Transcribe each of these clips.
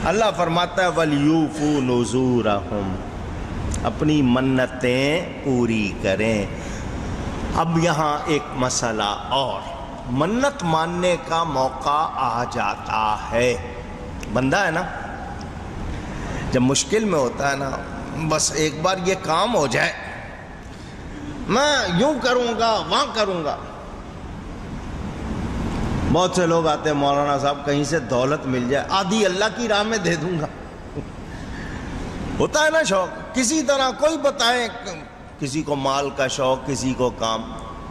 اللہ فرماتا ہے وَلْيُوفُوا نُذُورَهُمْ، اپنی منتیں پوری کریں۔ اب یہاں ایک مسئلہ اور، منت ماننے کا موقع آ جاتا ہے، بندہ ہے نا جب مشکل میں ہوتا ہے نا، بس ایک بار یہ کام ہو جائے، میں یوں کروں گا وہاں کروں گا۔ بہت سے لوگ آتے ہیں مولانا صاحب کہیں سے دولت مل جائے آدھی اللہ کی راہ میں دے دوں گا، ہوتا ہے نا شوق کسی طرح، کوئی بتائے، کسی کو مال کا شوق، کسی کو کام،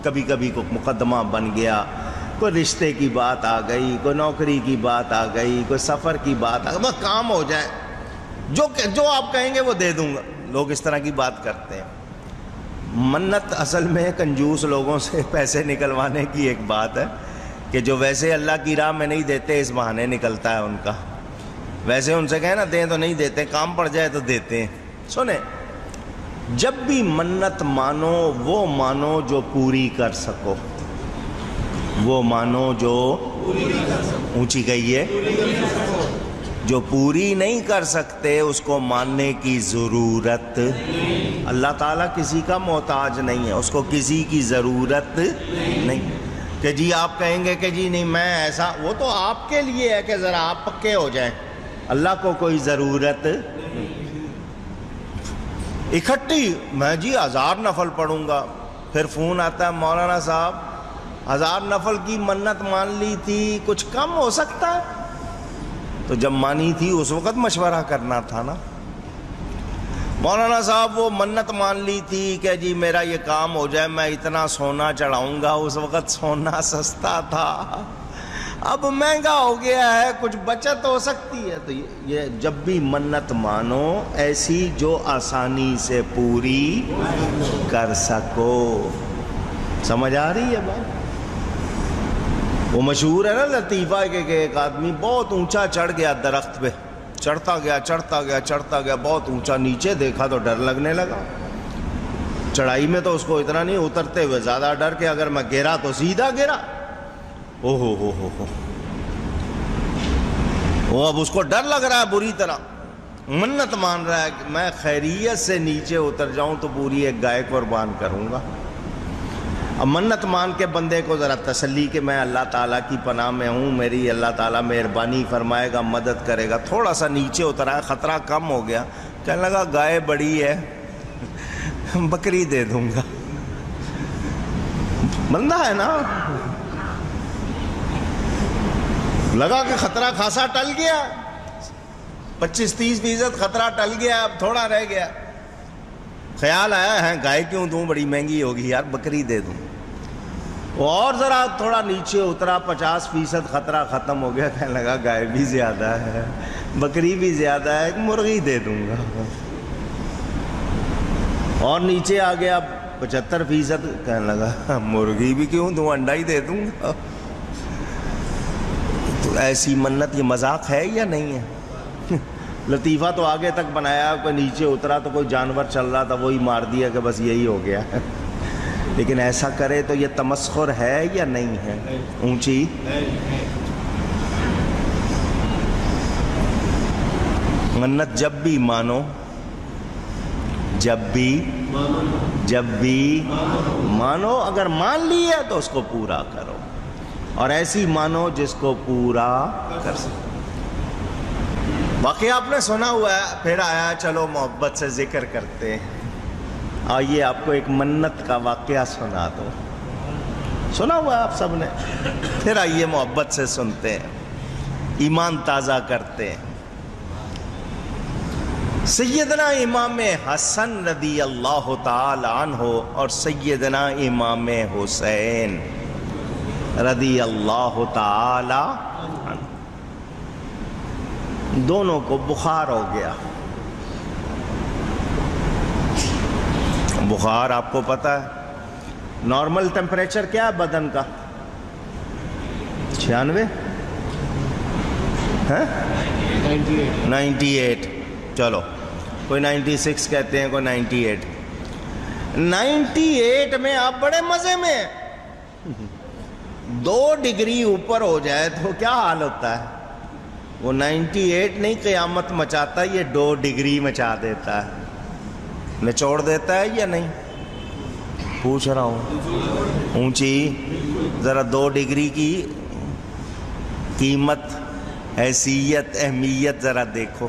کبھی کبھی کوئی مقدمہ بن گیا، کوئی رشتے کی بات آ گئی، کوئی نوکری کی بات آ گئی، کوئی سفر کی بات آ گئی، بس کام ہو جائے، جو آپ کہیں گے وہ دے دوں گا۔ لوگ اس طرح کی بات کرتے ہیں۔ منت اصل میں کنجوس لوگوں سے پیسے نکلوانے کی ایک بات ہے کہ جو ویسے اللہ کی راہ میں نہیں دیتے، اس بہانے نکلتا ہے ان کا، ویسے ان سے کہیں نا دیں تو نہیں دیتے، کام پڑ جائے تو دیتے ہیں۔ سنیں، جب بھی منت مانو وہ مانو جو پوری کر سکو، وہ مانو جو اونچی کہیے، جو پوری نہیں کر سکتے اس کو ماننے کی ضرورت۔ اللہ تعالیٰ کسی کا محتاج نہیں ہے، اس کو کسی کی ضرورت نہیں کہ جی آپ کہیں گے کہ جی نہیں میں ایسا، وہ تو آپ کے لیے ہے کہ ذرا آپ پکے ہو جائیں، اللہ کو کوئی ضرورت۔ اکٹھی میں جی 1000 نفل پڑھوں گا، پھر فون آتا ہے مولانا صاحب 1000 نفل کی منت مان لی تھی، کچھ کم ہو سکتا ہے؟ تو جب مانی تھی اس وقت مشورہ کرنا تھا نا۔ مولانا صاحب وہ منت مان لی تھی کہ جی میرا یہ کام ہو جائے میں اتنا سونا چڑھاؤں گا، اس وقت سونا سستا تھا، اب مہنگا ہو گیا ہے، کچھ بچت ہو سکتی ہے۔ تو یہ جب بھی منت مانو ایسی جو آسانی سے پوری کر سکو۔ سمجھ آ رہی ہے بات؟ وہ مشہور ہے نا لطیفہ کہ ایک آدمی بہت اونچا چڑھ گیا درخت پہ، چڑھتا گیا بہت اونچا، نیچے دیکھا تو ڈر لگنے لگا۔ چڑھائی میں تو اس کو اتنا نہیں، اترتے ہوئے زیادہ ڈر کہ اگر میں گرا تو سیدھا گرا۔ ہو وہ اب اس کو ڈر لگ رہا ہے بری طرح، منت مان رہا ہے کہ میں خیریت سے نیچے اتر جاؤں تو پوری ایک گائے قربان کروں گا۔ اب منت مان کے بندے کو ذرا تسلی کہ میں اللہ تعالیٰ کی پناہ میں ہوں، میری اللہ تعالیٰ مہربانی فرمائے گا، مدد کرے گا، تھوڑا سا نیچے اترا ہے، خطرہ کم ہو گیا، کہنے لگا گائے بڑی ہے بکری دے دوں گا۔ بندہ ہے نا، لگا کہ خطرہ خاصا ٹل گیا، 25-30% خطرہ ٹل گیا، اب تھوڑا رہ گیا۔ خیال آیا ہے گائے کیوں دوں، بڑی مہنگی ہوگی یار، بکری دے دوں۔ اور ذرا تھوڑا نیچے اترا، 50% خطرہ ختم ہو گیا، کہنے لگا گائے بھی زیادہ ہے، بکری بھی زیادہ ہے، ایک مرغی دے دوں گا۔ اور نیچے آ گیا 75%، کہنے لگا مرغی بھی کیوں دوں، انڈا ہی دے دوں گا۔ تو ایسی منت یہ مذاق ہے یا نہیں ہے؟ لطیفہ تو آگے تک بنایا، کوئی نیچے اترا تو کوئی جانور چل رہا تھا وہی مار دیا کہ بس یہی ہو گیا، لیکن ایسا کرے تو یہ تمسخر ہے یا نہیں ہے؟ اونچی منت جب بھی مانو، جب بھی مانو، اگر مان لی ہے تو اس کو پورا کرو، اور ایسی مانو جس کو پورا کر سکو۔ واقعہ آپ نے سنا ہوا ہے، پھر آیا چلو محبت سے ذکر کرتے ہیں۔ آئیے آپ کو ایک منت کا واقعہ سنا دو، سنا ہوا ہے آپ سب نے، پھر آئیے محبت سے سنتے ہیں، ایمان تازہ کرتے ہیں۔ سیدنا امام حسن رضی اللہ تعالی عنہ اور سیدنا امام حسین رضی اللہ تعالی عنہ، دونوں کو بخار ہو گیا۔ بخار آپ کو پتہ ہے نارمل ٹیمپریچر کیا ہے بدن کا؟ 96 98، چلو کوئی 96 کہتے ہیں، کوئی 98۔ 98 میں آپ بڑے مزے میں ہیں، 2 ڈگری اوپر ہو جائے تو کیا حال ہوتا ہے؟ وہ 98 نہیں قیامت مچاتا، یہ 2 ڈگری مچا دیتا ہے، نچوڑ دیتا ہے یا نہیں؟ پوچھ رہا ہوں، اونچی ذرا 2 ڈگری کی قیمت، حیثیت، اہمیت ذرا دیکھو۔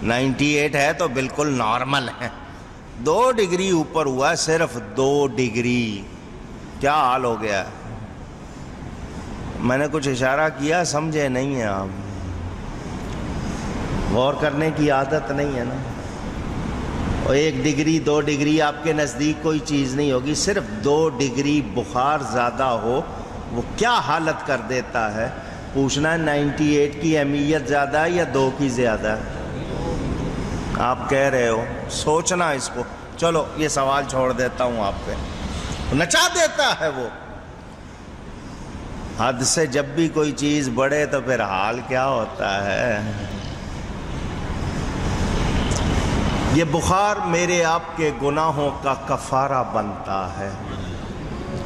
98 ہے تو بالکل نارمل ہے، 2 ڈگری اوپر ہوا ہے، صرف 2 ڈگری، کیا حال ہو گیا ہے؟ میں نے کچھ اشارہ کیا، سمجھے نہیں ہیں آپ، غور کرنے کی عادت نہیں ہے نا۔ اور 1 ڈگری 2 ڈگری آپ کے نزدیک کوئی چیز نہیں ہوگی، صرف 2 ڈگری بخار زیادہ ہو وہ کیا حالت کر دیتا ہے؟ پوچھنا ہے 98 کی اہمیت زیادہ ہے یا 2 کی زیادہ ہے؟ آپ کہہ رہے ہو، سوچنا اس کو۔ چلو یہ سوال چھوڑ دیتا ہوں آپ پہ، نچا دیتا ہے وہ۔ حد سے جب بھی کوئی چیز بڑھے تو پھر حال کیا ہوتا ہے؟ یہ بخار میرے آپ کے گناہوں کا کفارہ بنتا ہے،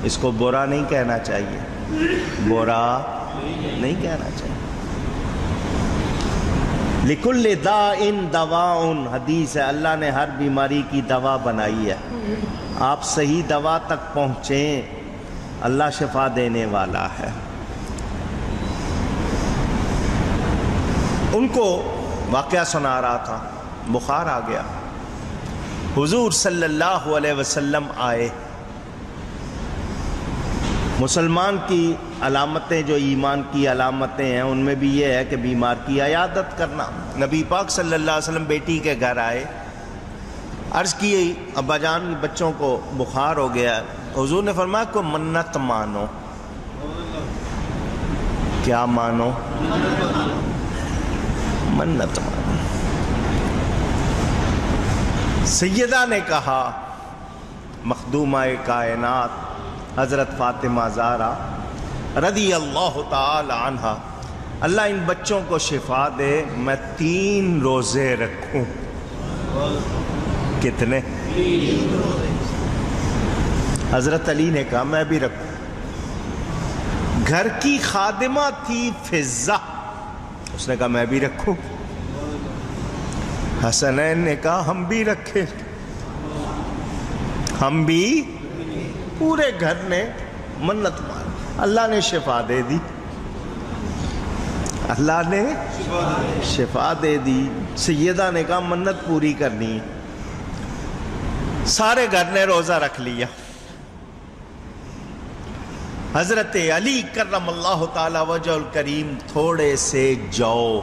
اس کو برا نہیں کہنا چاہیے، برا نہیں کہنا چاہیے۔ لِكُلِّ دَاءٍ دَوَاءٌ، حدیث ہے، اللہ نے ہر بیماری کی دوا بنائی ہے، آپ صحیح دوا تک پہنچیں، اللہ شفا دینے والا ہے۔ ان کو واقعہ سنا رہا تھا، بخار آ گیا، حضور صلی اللہ علیہ وسلم آئے۔ مسلمان کی علامتیں جو ایمان کی علامتیں ہیں ان میں بھی یہ ہے کہ بیمار کی عیادت کرنا۔ نبی پاک صلی اللہ علیہ وسلم بیٹی کے گھر آئے، عرض کی ابا جان بچوں کو بخار ہو گیا، حضور نے فرمایا کوئی منت مانو۔ کیا مانو؟ منت مانو۔ سیدہ نے کہا، مخدومہ کائنات حضرت فاطمہ زہرا رضی اللہ تعالی عنہ، اللہ ان بچوں کو شفا دے، میں 3 روزے رکھوں۔ کتنے؟ حضرت علی نے کہا میں بھی رکھوں۔ گھر کی خادمہ تھی فضہ، اس نے کہا میں بھی رکھوں۔ حسنین نے کہا ہم بھی رکھیں، ہم بھی، پورے گھر نے منت مانی، اللہ نے شفا دے دی، اللہ نے شفا دے دی۔ سیدہ نے کہا منت پوری کرنی، سارے گھر نے روزہ رکھ لیا۔ حضرت علی کرم اللہ تعالی وجہ الکریم تھوڑے سے جو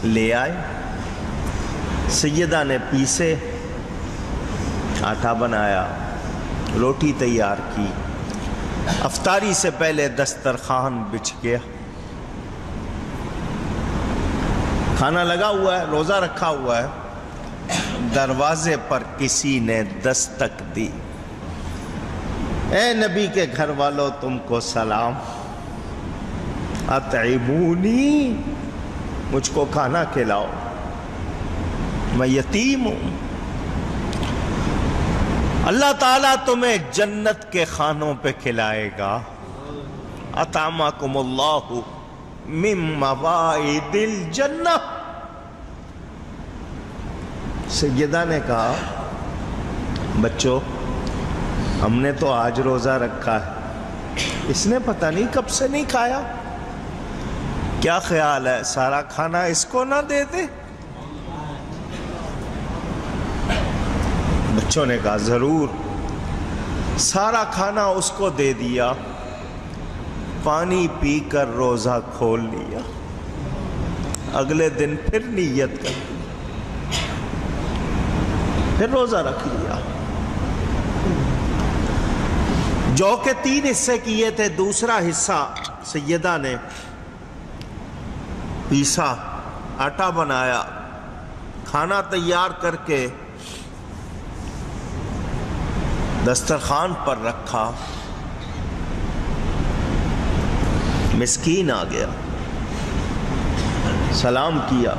لے آئے، سیدہ نے پیسے، آٹا بنایا، روٹی تیار کی، افطاری سے پہلے دسترخوان بچھ گیا، کھانا لگا ہوا ہے، روزہ رکھا ہوا ہے، دروازے پر کسی نے دستک دی، اے نبی کے گھر والوں تم کو سلام، اطعمونی، مجھ کو کھانا کھلاؤ، میں یتیم ہوں، اللہ تعالیٰ تمہیں جنت کے کھانوں پہ کھلائے گا، اطعمکم اللہ من موائد الجنہ۔ سیدہ نے کہا بچوں ہم نے تو آج روزہ رکھا ہے، اس نے پتہ نہیں کب سے نہیں کھایا، کیا خیال ہے سارا کھانا اس کو نہ دے دے؟ بچوں نے کہا ضرور، سارا کھانا اس کو دے دیا، پانی پی کر روزہ کھول لیا، اگلے دن پھر نیت کر لی، پھر روزہ رکھ لیا۔ جو کہ 3 حصے کیے تھے، دوسرا حصہ سیدہ نے پیسا، آٹا بنایا، کھانا تیار کر کے دسترخوان پر رکھا، مسکین آ گیا، سلام کیا،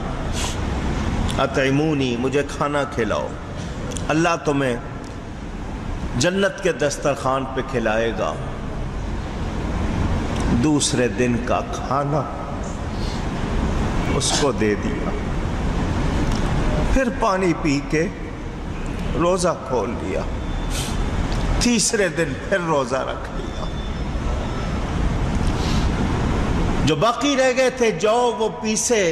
اطعمونی، مجھے کھانا کھلاؤ، اللہ تمہیں جنت کے دسترخوان پہ کھلائے گا۔ دوسرے دن کا کھانا اس کو دے دیا، پھر پانی پی کے روزہ کھول لیا، تیسرے دن پھر روزہ رکھ لیا، جو باقی رہ گئے تھے جو وہ پیسے،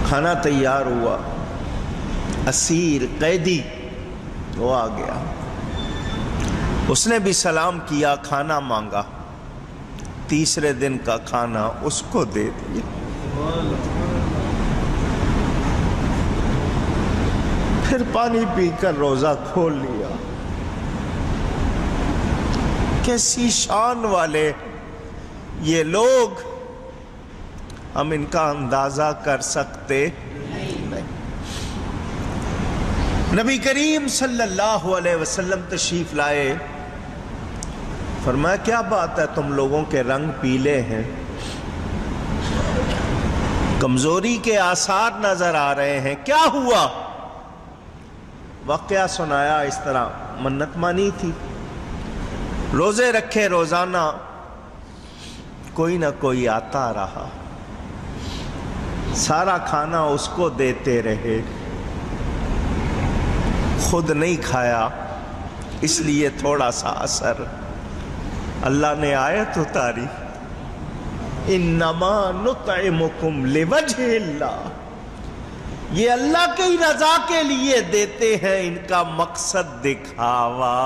کھانا تیار ہوا، اسیر قیدی وہ آ گیا، اس نے بھی سلام کیا، کھانا مانگا، تیسرے دن کا کھانا اس کو دے دیا، پھر پانی پی کر روزہ کھول لیا۔ کیسی شان والے یہ لوگ، ہم ان کا اندازہ کر سکتے نہیں۔ نبی کریم صلی اللہ علیہ وسلم تشریف لائے، فرمایا کیا بات ہے تم لوگوں کے رنگ پیلے ہیں، کمزوری کے آثار نظر آ رہے ہیں، کیا ہوا؟ واقعہ سنایا، اس طرح منت مانی تھی، روزے رکھے، روزانہ کوئی نہ کوئی آتا رہا، سارا کھانا اس کو دیتے رہے، خود نہیں کھایا، اس لیے تھوڑا سا اثر، اللہ نے آیت اتاری، انما نطعمکم لوجہ اللہ، یہ اللہ کی رضا کے لیے دیتے ہیں، ان کا مقصد دکھاوا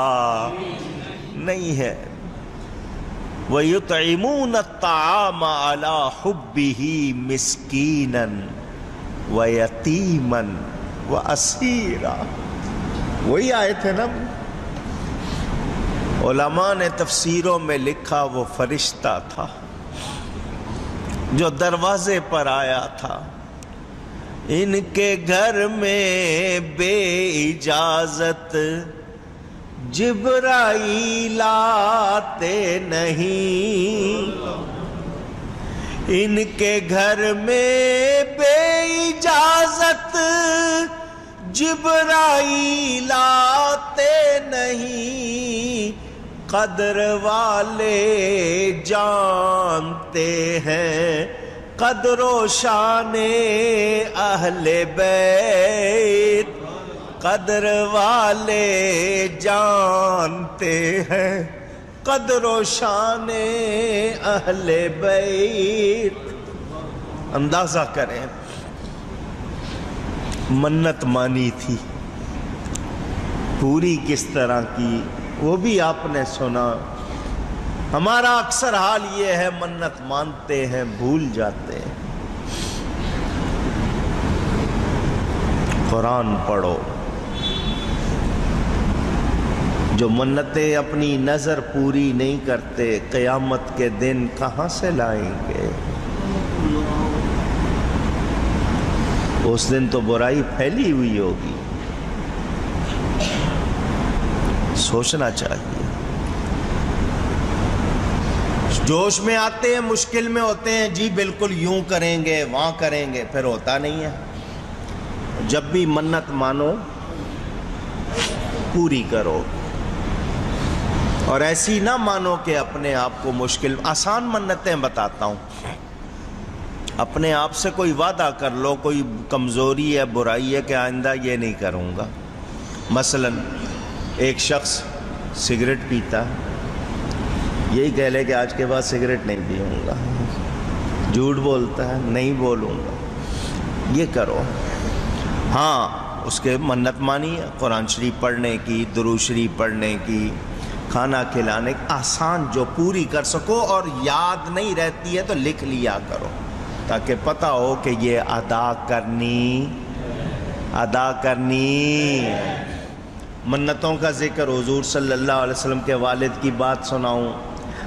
نہیں ہے۔ وَيُطْعِمُونَ الطَّعَامَ عَلَى حُبِّهِ مِسْكِينًا وَيَتِيمًا وَأَسِيرًا، وہی آیت ہے نا۔ علماء نے تفسیروں میں لکھا وہ فرشتہ تھا جو دروازے پر آیا تھا، ان کے گھر میں بے اجازت جبرائیل آتے نہیں، ان کے گھر میں بے اجازت جبرائیل آتے نہیں، قدر والے جانتے ہیں قدر و شان اہل بیت، قدر والے جانتے ہیں قدر و شان اہل بیت۔ اندازہ کریں منت مانی تھی، پوری کس طرح کی وہ بھی آپ نے سنا۔ ہمارا اکثر حال یہ ہے منت مانتے ہیں بھول جاتے ہیں۔ قرآن پڑھو، جو منتیں اپنی نظر پوری نہیں کرتے قیامت کے دن کہاں سے لائیں گے؟ اس دن تو برائی پھیلی ہوئی ہوگی، سوچنا چاہیے۔ جوش میں آتے ہیں، مشکل میں ہوتے ہیں، جی بالکل یوں کریں گے وہاں کریں گے، پھر ہوتا نہیں ہے۔ جب بھی منت مانو پوری کرو، اور ایسی نہ مانو کہ اپنے آپ کو مشکل۔ آسان منتیں بتاتا ہوں، اپنے آپ سے کوئی وعدہ کر لو، کوئی کمزوری ہے، برائی ہے کہ آئندہ یہ نہیں کروں گا۔ مثلا ایک شخص سگریٹ پیتا ہے، یہی کہہ لے کہ آج کے بعد سگریٹ نہیں پیوں گا، جھوٹ بولتا ہے، نہیں بولوں گا، یہ کرو۔ ہاں اس کے منت مانی ہے، قرآن شریف پڑھنے کی، درود شریف پڑھنے کی، کھانا کھلانے کی، آسان جو پوری کر سکو، اور یاد نہیں رہتی ہے تو لکھ لیا کرو تاکہ پتہ ہو کہ یہ ادا کرنی۔ منتوں کا ذکر، حضور صلی اللہ علیہ وسلم کے والد کی بات سناؤں،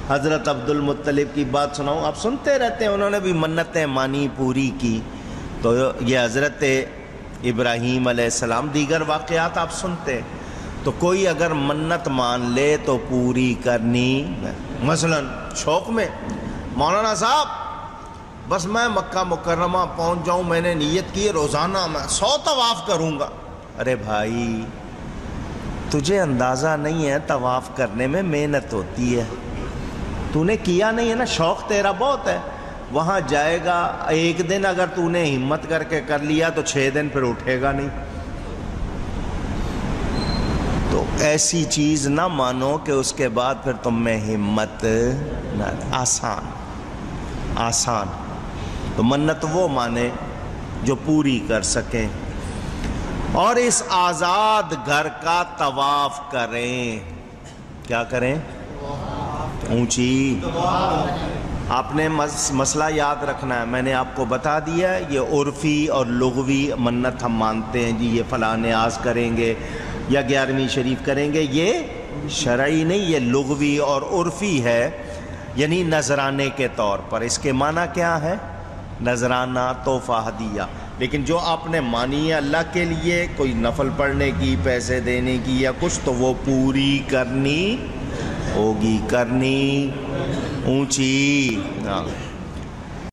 حضرت عبد المطلب کی بات سناؤں، آپ سنتے رہتے ہیں، انہوں نے بھی منتیں مانی، پوری کی۔ تو یہ حضرت ابراہیم علیہ السلام، دیگر واقعات آپ سنتے، تو کوئی اگر منت مان لے تو پوری کرنی۔ مثلا شوق میں، مولانا صاحب بس میں مکہ مکرمہ پہنچ جاؤں، میں نے نیت کی روزانہ میں 100 طواف کروں گا۔ ارے بھائی تجھے اندازہ نہیں ہے طواف کرنے میں محنت ہوتی ہے، تو نے کیا نہیں ہے نا، شوق تیرا بہت ہے، وہاں جائے گا، ایک دن اگر تو نے ہمت کر کے کر لیا تو 6 دن پھر اٹھے گا نہیں۔ تو ایسی چیز نہ مانو کہ اس کے بعد پھر تم میں ہمت نہ۔ آسان تو منت وہ مانے جو پوری کر سکیں، اور اس آزاد گھر کا طواف کریں۔ کیا کریں؟ اونچی۔ آپ نے مسئلہ یاد رکھنا ہے، میں نے آپ کو بتا دیا ہے، یہ عرفی اور لغوی منت ہم مانتے ہیں، جی یہ فلاں نیاز کریں گے یا 11ویں شریف کریں گے، یہ شرعی نہیں، یہ لغوی اور عرفی ہے، یعنی نذرانے کے طور پر۔ اس کے معنی کیا ہے؟ نذرانہ، تحفہ، ہدیہ۔ لیکن جو آپ نے مانی ہے اللہ کے لیے، کوئی نفل پڑھنے کی، پیسے دینے کی یا کچھ، تو وہ پوری کرنی ہوگی، کرنی اونچی۔